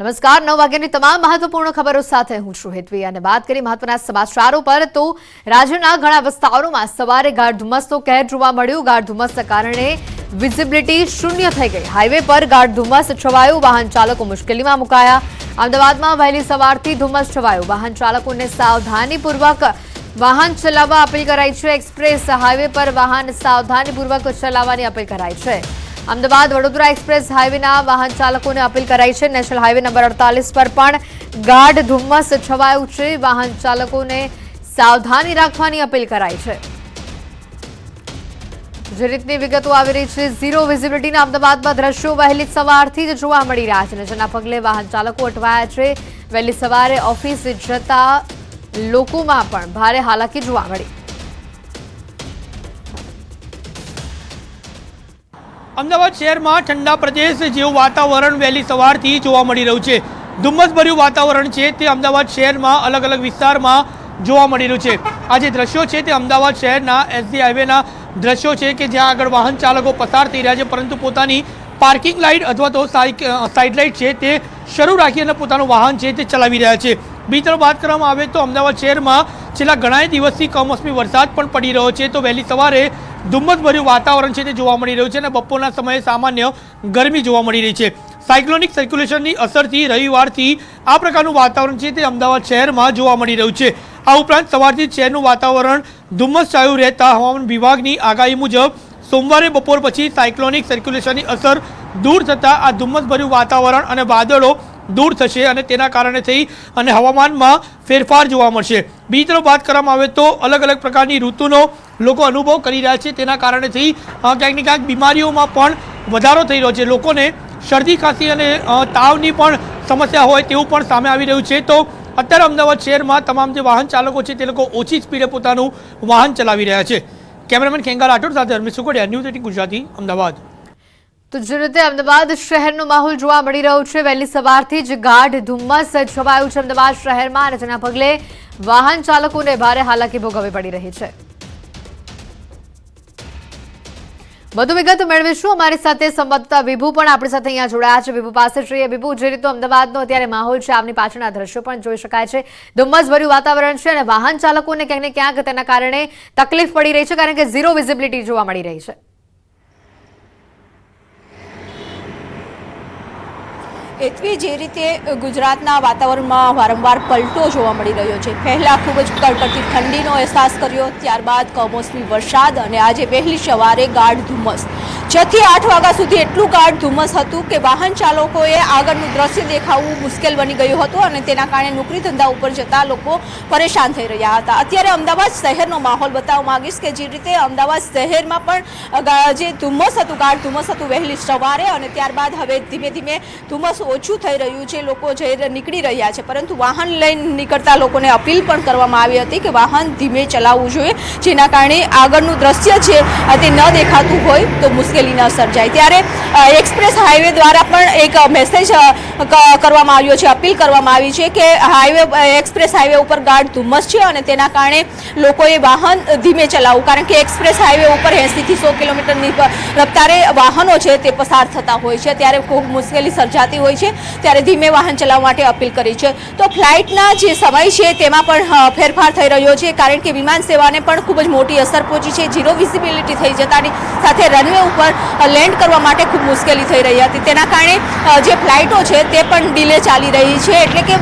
નમસ્કાર 9 વાગ્યાની તમામ મહત્વપૂર્ણ ખબરો સાથે હું છું હેતવી અને વાત કરી મહત્વના સમાચારો પર તો રાજ્યના ઘણા વિસ્તારોમાં સવારે ગાઢ ધુમ્મસનો કહેર જોવા મળ્યું। ગાઢ ધુમ્મસના કારણે વિઝિબિલિટી શૂન્ય થઈ ગઈ। હાઈવે પર ગાઢ ધુમ્મસ છવાયું, વાહન ચાલકો મુશ્કેલીમાં મુકાયા। અમદાવાદમાં વહેલી સવારથી ધુમ્મસ છવાયું, વાહન ચાલકોને સાવધાનીપૂર્વક વાહન ચલાવવા અપીલ કરાઈ છે। એક્સપ્રેસ હાઈવે પર વાહન સાવધાનીપૂર્વક ચલાવવાની અપીલ કરાઈ છે। અમદાવાદ વડોદરા એક્સપ્રેસ હાઈવેના વાહન ચાલકોને અપીલ કરાઈ છે। નેશનલ હાઈવે નંબર 48 પર પણ ગાઢ ધુમ્મસ છવાયું છે, વાહન ચાલકોને સાવધાની રાખવાની અપીલ કરાઈ છે। જે રીતની વિગતો આવી રહી છે, ઝીરો વિઝિબિલિટીના અમદાવાદમાં દ્રશ્યો વહેલી સવારથી જ જોવા મળી રહ્યા છે, જેના પગલે વાહન ચાલકો અટવાયા છે। વહેલી સવારે ઓફિસ જતા લોકોમાં પણ ભારે હાલાકી જોવા મળી। અમદાવાદ શહેરમાં ઠંડા પ્રદેશ જેવું વાતાવરણ વહેલી સવારથી જોવા મળી રહ્યું છે। ધુમ્મસભર્યું વાતાવરણ છે તે અમદાવાદ શહેરમાં અલગ અલગ વિસ્તારમાં જોવા મળી રહ્યું છે। આ જે દ્રશ્યો છે તે અમદાવાદ શહેરના એસજી હાઈવેના દ્રશ્યો છે કે જ્યાં આગળ વાહન ચાલકો પસાર થઈ રહ્યા છે, પરંતુ પોતાની પાર્કિંગ લાઇટ અથવા તો સાઇડ લાઇટ છે તે શરૂ રાખી અને પોતાનું વાહન છે તે ચલાવી રહ્યા છે। બીજી તરફ વાત કરવામાં આવે તો અમદાવાદ શહેરમાં છેલ્લા ઘણા દિવસથી કમોસમી વરસાદ પણ પડી રહ્યો છે, તો વહેલી સવારે ધુમ્મસભર્યું વાતાવરણ છે તે જોવા મળી રહ્યું છે અને બપોરના સમયે સામાન્ય ગરમી જોવા મળી રહી છે। સાયક્લોનિક સર્ક્યુલેશનની અસરથી રવિવારથી આ પ્રકારનું વાતાવરણ છે તે અમદાવાદ શહેરમાં જોવા મળી રહ્યું છે। આ ઉપરાંત સવારથી શહેરનું વાતાવરણ ધુમ્મસછાયું રહેતા હવામાન વિભાગની આગાહી મુજબ સોમવારે બપોર પછી સાયક્લોનિક સર્ક્યુલેશનની અસર દૂર થતાં આ ધુમ્મસભર્યું વાતાવરણ અને વાદળો દૂર થશે અને તેના કારણે થઈ અને હવામાનમાં ફેરફાર જોવા મળશે। બીજી તરફ વાત કરવામાં આવે તો અલગ અલગ પ્રકારની ઋતુનો લોકો અનુભવ કરી રહ્યા છે, તેના કારણેથી ક્યાંક ને ક્યાંક બીમારીઓમાં પણ વધારો થઈ રહ્યો છે। લોકોને શરદી ખાંસી અને તાવની પણ સમસ્યા હોય તેવું પણ સામે આવી રહ્યું છે। તો અત્યારે અમદાવાદ શહેરમાં તમામ જે વાહન ચાલકો છે તે લોકો ઓછી સ્પીડે પોતાનું વાહન ચલાવી રહ્યા છે। કેમેરામેન ખેંગાર રાઠોડ સાથે અરવિંદ સુકોડિયા, ન્યૂઝ 18 ગુજરાતી, અમદાવાદ। તો જે રીતે અમદાવાદ શહેરનો માહોલ જોવા મળી રહ્યો છે, વહેલી સવારથી જ ગાઢ ધુમ્મસ છવાયું છે અમદાવાદ શહેરમાં અને જેના પગલે વાહન ચાલકોને ભારે હાલાકી ભોગવવી પડી રહી છે। વધુ વિગત મેળવીશું, અમારી સાથે સંવાદદાતા વિભુ પણ આપણી સાથે અહીંયા જોડાયા છે। વિભુ પાસે જોઈએ। વિભુ, જે રીતે અમદાવાદનો અત્યારે માહોલ છે, આપની પાછળના દ્રશ્યો પણ જોઈ શકાય છે, ધુમ્મસભર્યું વાતાવરણ છે અને વાહન ચાલકોને ક્યાંક ને ક્યાંક તેના કારણે તકલીફ પડી રહી છે, કારણ કે ઝીરો વિઝિબિલિટી જોવા મળી રહી છે। એવી જે રીતે ગુજરાતના વાતાવરણમાં વારંવાર પલટો જોવા મળી રહ્યો છે। પહેલા ખૂબ જ કડકડતી ઠંડીનો અહેસાસ કર્યો, ત્યારબાદ કમોસમી વરસાદ અને આજે વહેલી સવારે ગાઢ ધુમ્મસ। 6 થી 8 વાગ્યા સુધી એટલું ગાઢ ધુમ્મસ હતું કે વાહન ચાલકોએ આગળનું દ્રશ્ય દેખાવું મુશ્કેલ બની ગયું હતું અને તેના કારણે નોકરી ધંધા ઉપર જતા લોકો પરેશાન થઈ રહ્યા હતા। અત્યારે અમદાવાદ શહેરનો માહોલ બતાવવા માંગીશ કે જે રીતે અમદાવાદ શહેરમાં પણ જે ધુમ્મસ હતું, ગાઢ ધુમ્મસ હતું વહેલી સવારે અને ત્યારબાદ હવે ધીમે ધીમે ધુમ્મસ ઓછું થઈ રહ્યું છે, લોકો નીકળી રહ્યા છે, પરંતુ વાહન લઈને નીકળતા લોકોને અપીલ પણ કરવામાં આવી હતી કે વાહન ધીમે ચલાવવું જોઈએ, જેના કારણે આગળનું દ્રશ્ય છે તે ન દેખાતું હોય તો મુશ્કેલી ન સર્જાય। ત્યારે એક્સપ્રેસ હાઈવે દ્વારા પણ એક મેસેજ કરવામાં આવ્યો છે, અપીલ કરવામાં આવી છે કે એક્સપ્રેસ હાઈવે ઉપર ગાઢ ધુમ્મસ છે અને તેના કારણે લોકોએ વાહન ધીમે ચલાવવું, કારણ કે એક્સપ્રેસ હાઈવે ઉપર 80 થી 100 કિલોમીટરની રફતારે વાહનો છે તે પસાર થતા હોય છે, ત્યારે ખૂબ મુશ્કેલી સર્જાતી હોય છે, ત્યારે ધીમે વાહન ચલાવવા માટે અપીલ કરી છે। તો ફ્લાઇટના જે સમય છે તેમાં પણ ફેરફાર થઈ રહ્યો છે, કારણ કે વિમાન સેવાને પણ ખૂબ જ મોટી અસર પહોંચી છે। ઝીરો વિઝિબિલિટી થઈ જતાની સાથે રનવે ઉપર લેન્ડ કરવા માટે ખૂબ મુશ્કેલી થઈ રહી હતી, તેના કારણે જે ફ્લાઇટો છે તે પણ ડિલે ચાલી રહી છે। એટલે કે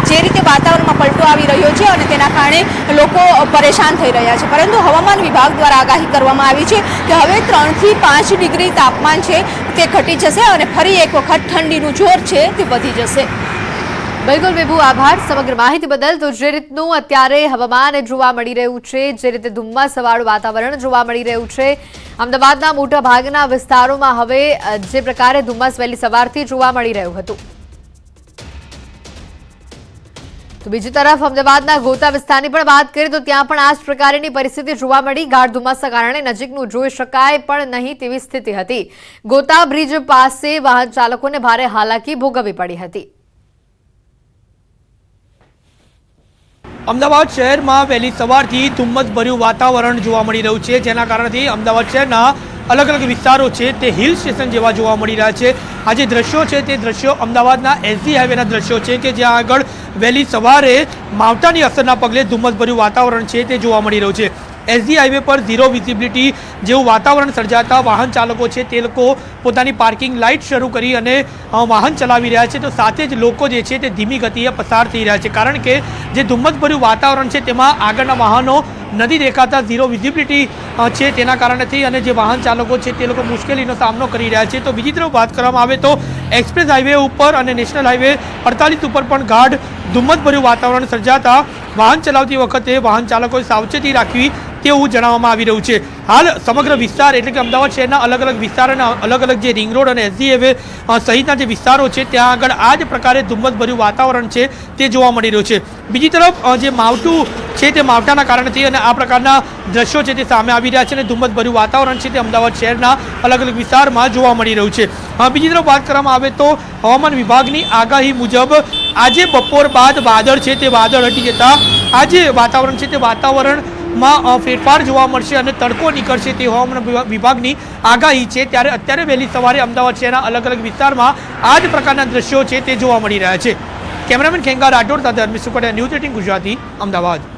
જે રીતે વાતાવરણમાં પલટો આવી રહ્યો છે અને તેના કારણે લોકો પરેશાન થઈ રહ્યા છે, પરંતુ હવામાન વિભાગ દ્વારા આગાહી કરવામાં આવી છે કે હવે 3 થી 5 ડિગ્રી તાપમાન છે તે ઘટી જશે અને ફરી એક વખત ઠંડીનું જોર છે તે વધી જશે। બિલકુલ વિભુ, આભાર સમગ્ર માહિતી બદલ। તો જે રીતનું અત્યારે હવામાન જોવા મળી રહ્યું છે, જે રીતે ધુમ્મસવાળું વાતાવરણ જોવા મળી રહ્યું છે અમદાવાદના મોટા ભાગના વિસ્તારોમાં, હવે જે પ્રકારે ધુમ્મસ વહેલી સવારથી જોવા મળી રહ્યું હતું, તો બીજી તરફ અમદાવાદના ગોતા વિસ્તારની પણ વાત કરીએ તો ત્યાં પણ આ જ પ્રકારની પરિસ્થિતિ જોવા મળી। ગાઢ ધુમ્મસના કારણે નજીકનું જોઈ શકાય પણ નહીં તેવી સ્થિતિ હતી। ગોતા બ્રિજ પાસે વાહન ચાલકોને ભારે હાલાકી ભોગવવી પડી હતી। અમદાવાદ શહેરમાં વહેલી સવારથી ધુમ્મસભર્યું વાતાવરણ જોવા મળી રહ્યું છે, જેના કારણથી અમદાવાદ શહેરના અલગ અલગ વિસ્તારો છે તે હિલ સ્ટેશન જેવા જોવા મળી રહ્યા છે. આ જે દ્રશ્યો છે તે દ્રશ્યો અમદાવાદના એસજી હાઈવેના દ્રશ્યો છે કે જ્યાં આગળ વહેલી સવારે માવઠાની અસરના પગલે ધુમ્મસભર્યું વાતાવરણ છે તે જોવા મળી રહ્યું છે. એસજી હાઈવે પર ઝીરો વિઝિબિલિટી જેવું વાતાવરણ સર્જાતા વાહન ચાલકો છે તે લોકો પોતાની પાર્કિંગ લાઇટ શરૂ કરી અને વાહન ચલાવી રહ્યા છે. તો સાથે જ લોકો જે છે તે ધીમી ગતિએ પસાર થઈ રહ્યા છે, કારણ કે જે ધુમ્મસભર્યું વાતાવરણ છે તેમાં આગળના વાહનો નથી દેખાતા, ઝીરો વિઝિબિલિટી છે તેના કારણેથી અને જે વાહન ચાલકો છે તે લોકો મુશ્કેલીનો સામનો કરી રહ્યા છે. તો બીજી તરફ વાત કરવામાં આવે તો એક્સપ્રેસ હાઈવે ઉપર અને નેશનલ હાઈવે 48 ઉપર પણ ગાઢ ધુમ્મસભર્યું વાતાવરણ સર્જાતા વાહન ચલાવતી વખતે વાહન ચાલકોએ સાવચેતી રાખવી તેવું જણાવવામાં આવી રહ્યું છે. હાલ સમગ્ર વિસ્તાર એટલે કે અમદાવાદ શહેરના અલગ અલગ વિસ્તાર અને અલગ અલગ જે રિંગ રોડ અને એસજી હાઈવે સહિતના જે વિસ્તારો છે ત્યાં આગળ આ જ પ્રકારે ધુમ્મસભર્યું વાતાવરણ છે તે જોવા મળી રહ્યું છે. બીજી તરફ જે માવઠું છે તે માવઠાના કારણથી અને આ પ્રકારના દ્રશ્યો છે તે સામે આવી રહ્યા છે અને ધુમ્મસભર્યું વાતાવરણ છે તે અમદાવાદ શહેરના અલગ અલગ વિસ્તારમાં જોવા મળી રહ્યું છે. બીજી તરફ વાત કરવામાં આવે તો હવામાન વિભાગની આગાહી મુજબ આજે બપોર બાદ વાદળ છે તે વાદળ હટી જતા આજે વાતાવરણ છે તે વાતાવરણમાં ફેરફાર જોવા મળશે અને તડકો નીકળશે તે હવામાન વિભાગની આગાહી છે. ત્યારે અત્યારે વહેલી સવારે અમદાવાદ શહેરના અલગ અલગ વિસ્તારમાં આ જ પ્રકારના દ્રશ્યો છે તે જોવા મળી રહ્યા છે. કેમેરામેન ખેંગા રાઠોડ સાથે અરવિંદ સુખડિયા, ન્યૂઝ 18 ગુજરાતી, અમદાવાદ.